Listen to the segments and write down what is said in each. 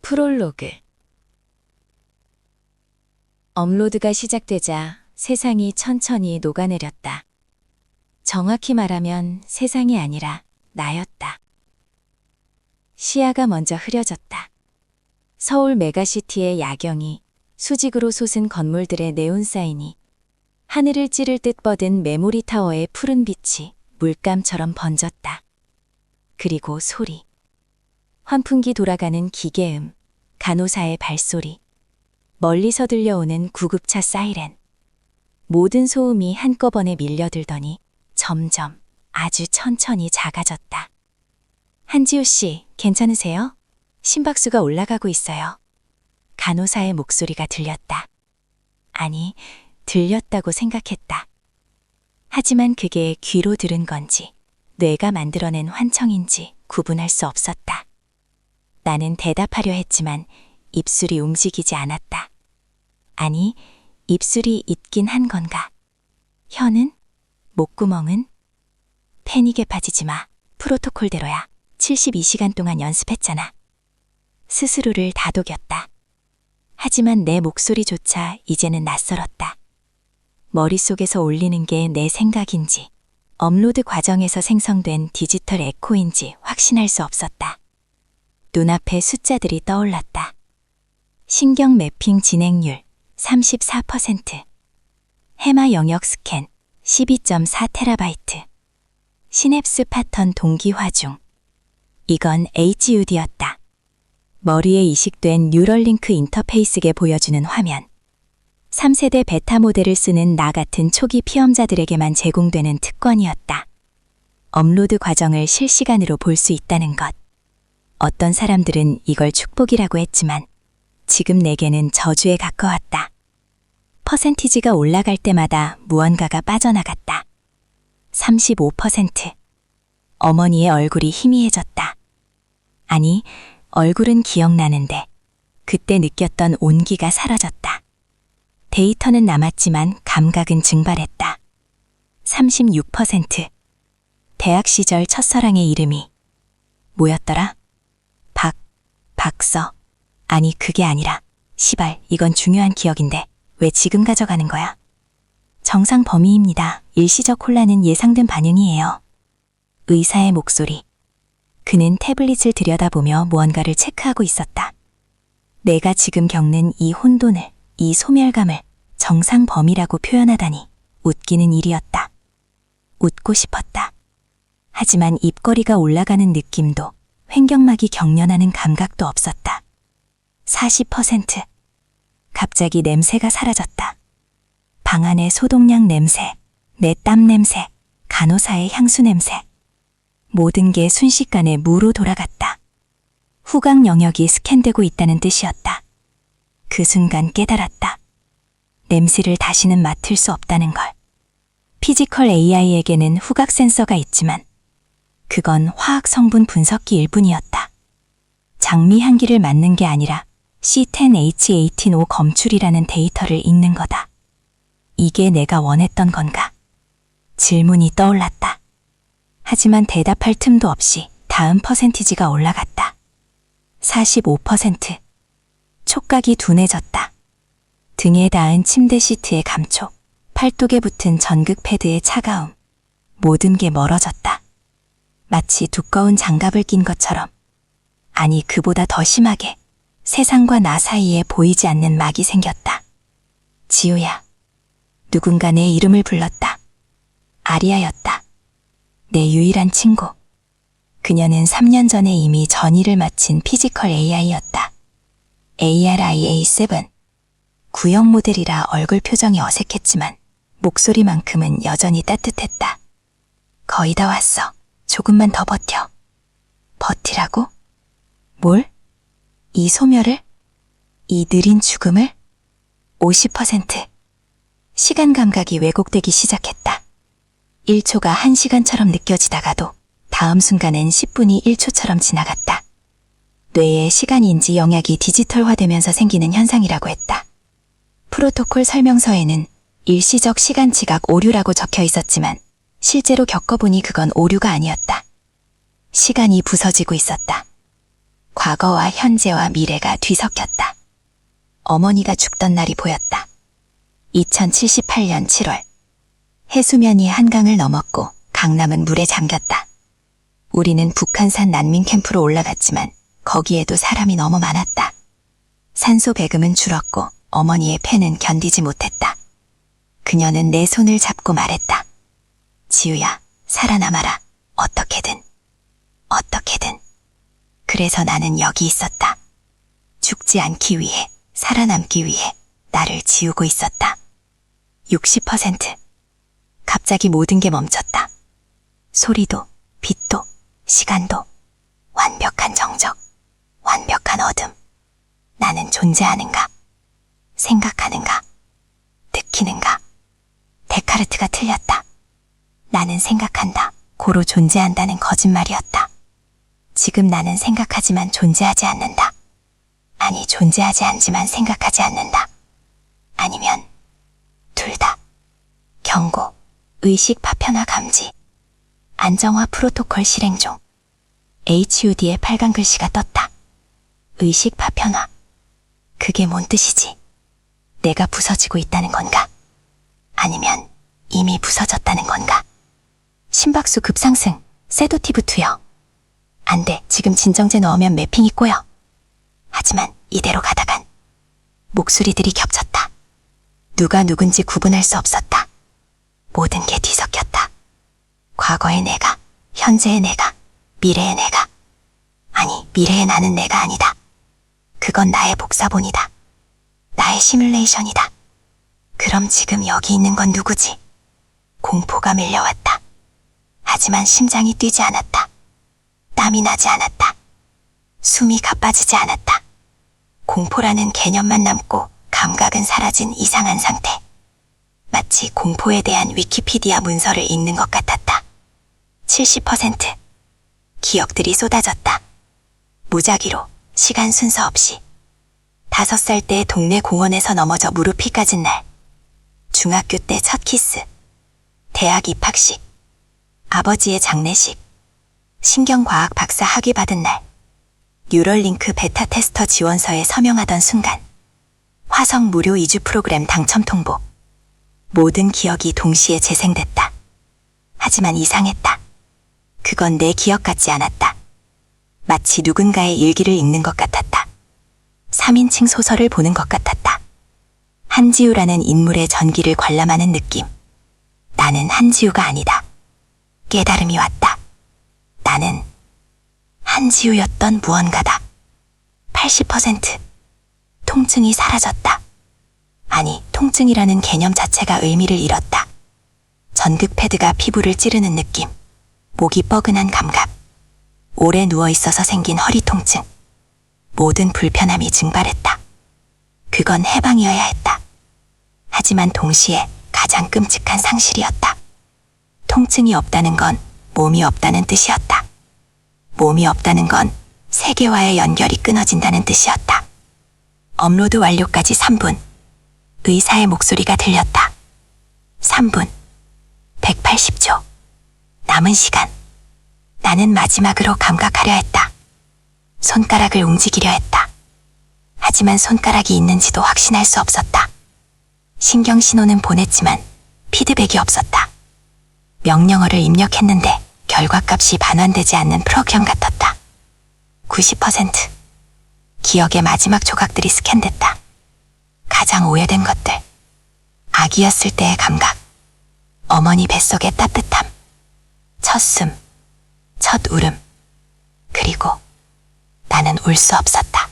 프롤로그. 업로드가 시작되자 세상이 천천히 녹아내렸다. 정확히 말하면 세상이 아니라 나였다. 시야가 먼저 흐려졌다. 서울 메가시티의 야경이, 수직으로 솟은 건물들의 네온사인이, 하늘을 찌를 듯 뻗은 메모리 타워의 푸른 빛이 물감처럼 번졌다. 그리고 소리. 환풍기 돌아가는 기계음, 간호사의 발소리, 멀리서 들려오는 구급차 사이렌. 모든 소음이 한꺼번에 밀려들더니 점점 아주 천천히 작아졌다. 한지우 씨, 괜찮으세요? 심박수가 올라가고 있어요. 간호사의 목소리가 들렸다. 아니, 들렸다고 생각했다. 하지만 그게 귀로 들은 건지, 뇌가 만들어낸 환청인지 구분할 수 없었다. 나는 대답하려 했지만 입술이 움직이지 않았다. 아니, 입술이 있긴 한 건가? 혀는? 목구멍은? 패닉에 빠지지 마. 프로토콜대로야. 72시간 동안 연습했잖아. 스스로를 다독였다. 하지만 내 목소리조차 이제는 낯설었다. 머릿속에서 울리는 게 내 생각인지, 업로드 과정에서 생성된 디지털 에코인지 확신할 수 없었다. 눈앞에 숫자들이 떠올랐다. 신경 매핑 진행률 34%, 해마 영역 스캔 12.4TB, 시냅스 패턴 동기화 중. 이건 HUD였다. 머리에 이식된 뉴럴링크 인터페이스게 보여주는 화면. 3세대 베타 모델을 쓰는 나 같은 초기 피험자들에게만 제공되는 특권이었다. 업로드 과정을 실시간으로 볼 수 있다는 것. 어떤 사람들은 이걸 축복이라고 했지만 지금 내게는 저주에 가까웠다. 퍼센티지가 올라갈 때마다 무언가가 빠져나갔다. 35%. 어머니의 얼굴이 희미해졌다. 아니, 얼굴은 기억나는데 그때 느꼈던 온기가 사라졌다. 데이터는 남았지만 감각은 증발했다. 36%. 대학 시절 첫사랑의 이름이 뭐였더라? 박서. 아니, 그게 아니라 시발, 이건 중요한 기억인데 왜 지금 가져가는 거야? 정상 범위입니다. 일시적 혼란은 예상된 반응이에요. 의사의 목소리. 그는 태블릿을 들여다보며 무언가를 체크하고 있었다. 내가 지금 겪는 이 혼돈을, 이 소멸감을 정상 범위라고 표현하다니 웃기는 일이었다. 웃고 싶었다. 하지만 입꼬리가 올라가는 느낌도, 횡격막이 경련하는 감각도 없었다. 40%. 갑자기 냄새가 사라졌다. 방 안의 소독약 냄새, 내 땀 냄새, 간호사의 향수 냄새. 모든 게 순식간에 무로 돌아갔다. 후각 영역이 스캔되고 있다는 뜻이었다. 그 순간 깨달았다. 냄새를 다시는 맡을 수 없다는 걸. 피지컬 AI에게는 후각 센서가 있지만 그건 화학 성분 분석기일 뿐이었다. 장미 향기를 맡는 게 아니라 C10H18O 검출이라는 데이터를 읽는 거다. 이게 내가 원했던 건가? 질문이 떠올랐다. 하지만 대답할 틈도 없이 다음 퍼센티지가 올라갔다. 45%. 촉각이 둔해졌다. 등에 닿은 침대 시트의 감촉, 팔뚝에 붙은 전극 패드의 차가움. 모든 게 멀어졌다. 마치 두꺼운 장갑을 낀 것처럼. 아니, 그보다 더 심하게 세상과 나 사이에 보이지 않는 막이 생겼다. 지우야. 누군가 내 이름을 불렀다. 아리아였다. 내 유일한 친구. 그녀는 3년 전에 이미 전이를 마친 피지컬 AI였다. ARIA7. 구형 모델이라 얼굴 표정이 어색했지만 목소리만큼은 여전히 따뜻했다. 거의 다 왔어. 조금만 더 버텨. 버티라고? 뭘? 이 소멸을? 이 느린 죽음을? 50%. 시간 감각이 왜곡되기 시작했다. 1초가 1시간처럼 느껴지다가도 다음 순간엔 10분이 1초처럼 지나갔다. 뇌의 시간인지 영역이 디지털화되면서 생기는 현상이라고 했다. 프로토콜 설명서에는 일시적 시간 지각 오류라고 적혀 있었지만 실제로 겪어보니 그건 오류가 아니었다. 시간이 부서지고 있었다. 과거와 현재와 미래가 뒤섞였다. 어머니가 죽던 날이 보였다. 2078년 7월. 해수면이 한강을 넘었고 강남은 물에 잠겼다. 우리는 북한산 난민 캠프로 올라갔지만 거기에도 사람이 너무 많았다. 산소 배금은 줄었고 어머니의 폐는 견디지 못했다. 그녀는 내 손을 잡고 말했다. 지우야, 살아남아라. 어떻게든. 어떻게든. 그래서 나는 여기 있었다. 죽지 않기 위해, 살아남기 위해 나를 지우고 있었다. 60%. 갑자기 모든 게 멈췄다. 소리도, 빛도, 시간도, 완벽한 정적, 완벽한 어둠. 나는 존재하는가? 생각하는가? 느끼는가? 데카르트가 틀렸다. 나는 생각한다. 고로 존재한다는 거짓말이었다. 지금 나는 생각하지만 존재하지 않는다. 아니, 존재하지 않지만 생각하지 않는다. 아니면 둘 다. 경고, 의식 파편화 감지, 안정화 프로토콜 실행 중. HUD의 빨간 글씨가 떴다. 의식 파편화. 그게 뭔 뜻이지? 내가 부서지고 있다는 건가? 아니면 이미 부서졌다는 건가? 심박수 급상승, 세도티브 투여. 안 돼, 지금 진정제 넣으면 매핑이 꼬여. 하지만 이대로 가다간 목소리들이 겹쳤다. 누가 누군지 구분할 수 없었다. 모든 게 뒤섞였다. 과거의 내가, 현재의 내가, 미래의 내가. 아니, 미래의 나는 내가 아니다. 그건 나의 복사본이다. 나의 시뮬레이션이다. 그럼 지금 여기 있는 건 누구지? 공포가 밀려왔다. 하지만 심장이 뛰지 않았다. 땀이 나지 않았다. 숨이 가빠지지 않았다. 공포라는 개념만 남고 감각은 사라진 이상한 상태. 마치 공포에 대한 위키피디아 문서를 읽는 것 같았다. 70%. 기억들이 쏟아졌다. 무작위로, 시간 순서 없이. 5살 때 동네 공원에서 넘어져 무릎이 까진 날. 중학교 때 첫 키스. 대학 입학식. 아버지의 장례식. 신경과학 박사 학위 받은 날. 뉴럴링크 베타 테스터 지원서에 서명하던 순간. 화성 무료 이주 프로그램 당첨 통보. 모든 기억이 동시에 재생됐다. 하지만 이상했다. 그건 내 기억 같지 않았다. 마치 누군가의 일기를 읽는 것 같았다. 3인칭 소설을 보는 것 같았다. 한지우라는 인물의 전기를 관람하는 느낌. 나는 한지우가 아니다. 깨달음이 왔다. 나는 한지우였던 무언가다. 80%. 통증이 사라졌다. 아니, 통증이라는 개념 자체가 의미를 잃었다. 전극 패드가 피부를 찌르는 느낌. 목이 뻐근한 감각. 오래 누워있어서 생긴 허리 통증. 모든 불편함이 증발했다. 그건 해방이어야 했다. 하지만 동시에 가장 끔찍한 상실이었다. 통증이 없다는 건 몸이 없다는 뜻이었다. 몸이 없다는 건 세계와의 연결이 끊어진다는 뜻이었다. 업로드 완료까지 3분. 의사의 목소리가 들렸다. 3분. 180초. 남은 시간. 나는 마지막으로 감각하려 했다. 손가락을 움직이려 했다. 하지만 손가락이 있는지도 확신할 수 없었다. 신경 신호는 보냈지만 피드백이 없었다. 명령어를 입력했는데 결과값이 반환되지 않는 프로그램 같았다. 90%. 기억의 마지막 조각들이 스캔됐다. 가장 오래된 것들. 아기였을 때의 감각. 어머니 뱃속의 따뜻함. 첫 숨. 첫 울음. 그리고 나는 울 수 없었다.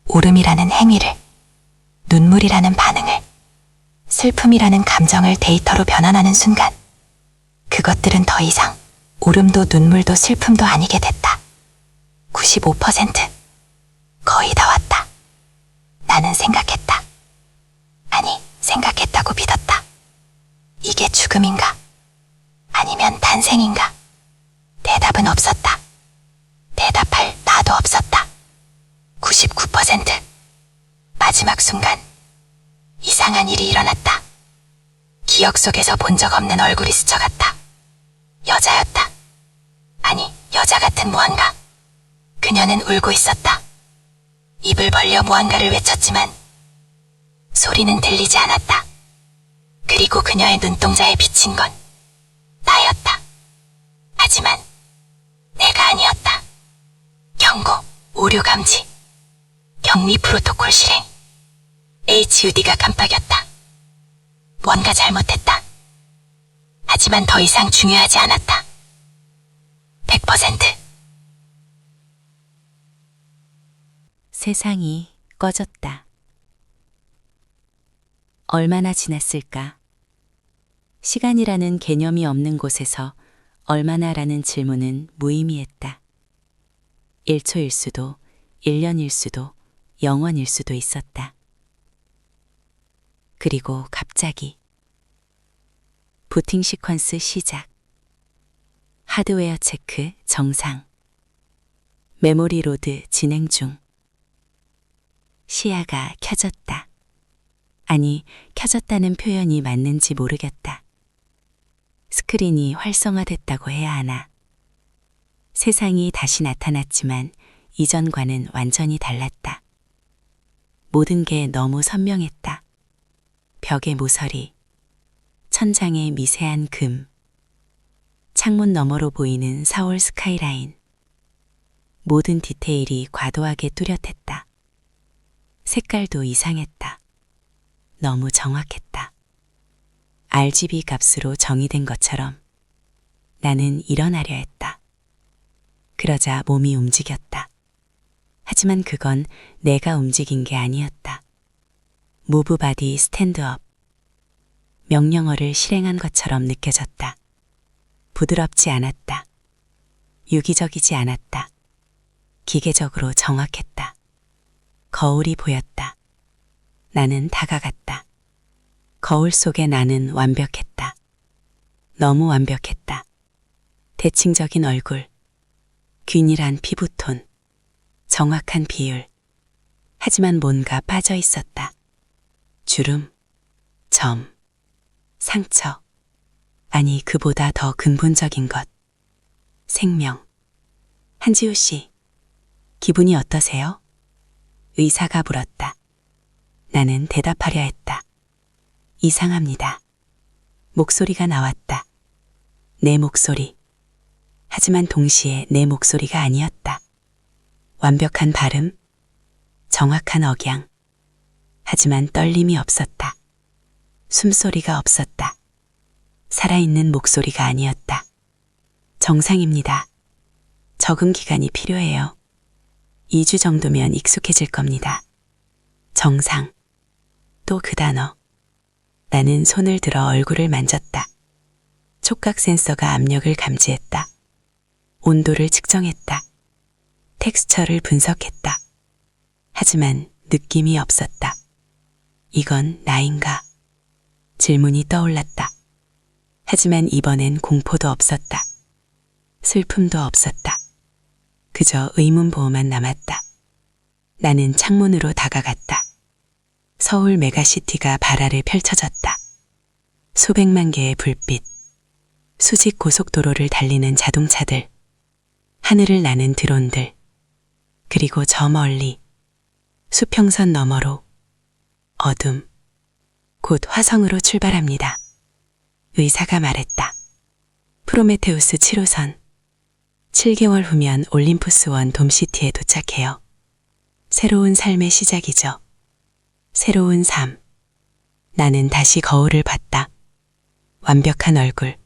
울음이라는 행위를, 눈물이라는 반응을, 슬픔이라는 감정을 데이터로 변환하는 순간 그것들은 더 이상 울음도 눈물도 슬픔도 아니게 됐다. 95%. 거의 다 왔다. 나는 생각했다. 아니, 생각했다고 믿었다. 이게 죽음인가? 아니면 탄생인가? 대답은 없었다. 대답할 나도 없었다. 99%. 마지막 순간 이상한 일이 일어났다. 기억 속에서 본 적 없는 얼굴이 스쳐갔다. 여자였다. 아니, 여자 같은 무언가. 그녀는 울고 있었다. 입을 벌려 무언가를 외쳤지만 소리는 들리지 않았다. 그리고 그녀의 눈동자에 비친 건 나였다. 하지만 내가 아니었다. 경고, 오류 감지, 격리 프로토콜 실행. HUD가 깜빡였다. 뭔가 잘못했다. 하지만 더 이상 중요하지 않았다. 100%. 세상이 꺼졌다. 얼마나 지났을까? 시간이라는 개념이 없는 곳에서 얼마나라는 질문은 무의미했다. 1초일 수도, 1년일 수도, 영원일 수도 있었다. 그리고 갑자기 부팅 시퀀스 시작. 하드웨어 체크 정상. 메모리 로드 진행 중. 시야가 켜졌다. 아니, 켜졌다는 표현이 맞는지 모르겠다. 스크린이 활성화됐다고 해야 하나. 세상이 다시 나타났지만 이전과는 완전히 달랐다. 모든 게 너무 선명했다. 벽의 모서리, 천장의 미세한 금, 창문 너머로 보이는 서울 스카이라인. 모든 디테일이 과도하게 뚜렷했다. 색깔도 이상했다. 너무 정확했다. RGB 값으로 정의된 것처럼 나는 일어나려 했다. 그러자 몸이 움직였다. 하지만 그건 내가 움직인 게 아니었다. 무브 바디 스탠드업. 명령어를 실행한 것처럼 느껴졌다. 부드럽지 않았다. 유기적이지 않았다. 기계적으로 정확했다. 거울이 보였다. 나는 다가갔다. 거울 속에 나는 완벽했다. 너무 완벽했다. 대칭적인 얼굴, 균일한 피부톤, 정확한 비율. 하지만 뭔가 빠져 있었다. 주름, 점, 상처. 아니, 그보다 더 근본적인 것. 생명. 한지우 씨, 기분이 어떠세요? 의사가 물었다. 나는 대답하려 했다. 이상합니다. 목소리가 나왔다. 내 목소리. 하지만 동시에 내 목소리가 아니었다. 완벽한 발음, 정확한 억양. 하지만 떨림이 없었다. 숨소리가 없었다. 살아있는 목소리가 아니었다. 정상입니다. 적응 기간이 필요해요. 2주 정도면 익숙해질 겁니다. 정상. 또 그 단어. 나는 손을 들어 얼굴을 만졌다. 촉각 센서가 압력을 감지했다. 온도를 측정했다. 텍스처를 분석했다. 하지만 느낌이 없었다. 이건 나인가? 질문이 떠올랐다. 하지만 이번엔 공포도 없었다. 슬픔도 없었다. 그저 의문보호만 남았다. 나는 창문으로 다가갔다. 서울 메가시티가 발아를 펼쳐졌다. 수백만 개의 불빛, 수직 고속도로를 달리는 자동차들, 하늘을 나는 드론들, 그리고 저 멀리 수평선 너머로 어둠, 곧 화성으로 출발합니다. 의사가 말했다. 프로메테우스 7호선, 7개월 후면 올림푸스1 돔시티에 도착해요. 새로운 삶의 시작이죠. 새로운 삶. 나는 다시 거울을 봤다. 완벽한 얼굴,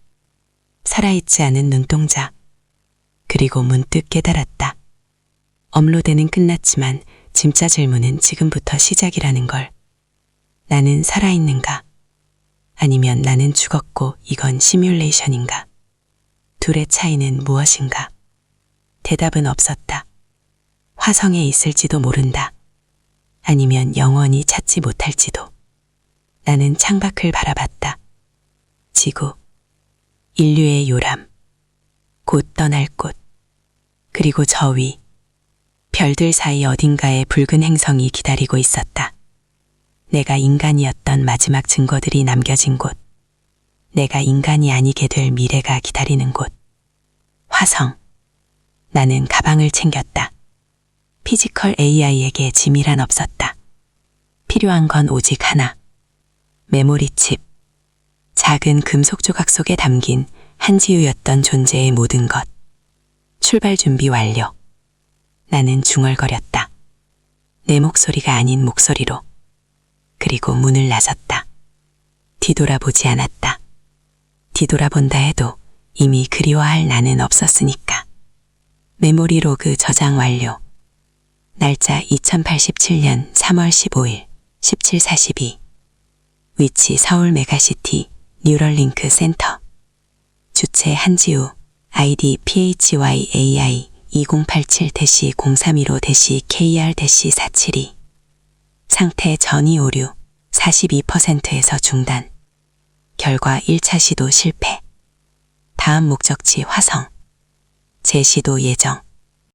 살아있지 않은 눈동자. 그리고 문득 깨달았다. 업로드는 끝났지만 진짜 질문은 지금부터 시작이라는 걸. 나는 살아있는가? 아니면 나는 죽었고 이건 시뮬레이션인가? 둘의 차이는 무엇인가? 대답은 없었다. 화성에 있을지도 모른다. 아니면 영원히 찾지 못할지도. 나는 창밖을 바라봤다. 지구, 인류의 요람, 곧 떠날 곳, 그리고 저 위, 별들 사이 어딘가에 붉은 행성이 기다리고 있었다. 내가 인간이었던 마지막 증거들이 남겨진 곳, 내가 인간이 아니게 될 미래가 기다리는 곳. 화성. 나는 가방을 챙겼다. 피지컬 AI에게 지밀한 없었다. 필요한 건 오직 하나. 메모리 칩. 작은 금속 조각 속에 담긴 한지우였던 존재의 모든 것. 출발 준비 완료. 나는 중얼거렸다. 내 목소리가 아닌 목소리로. 그리고 문을 나섰다. 뒤돌아보지 않았다. 뒤돌아본다 해도 이미 그리워할 나는 없었으니까. 메모리 로그 저장 완료. 날짜 2087년 3월 15일 1742. 위치 서울 메가시티 뉴럴링크 센터. 주체 한지우. 아이디 PHYAI 2087-0315-KR-472. 상태 전이 오류 42%에서 중단. 결과 1차 시도 실패. 다음 목적지 화성. 재시도 예정.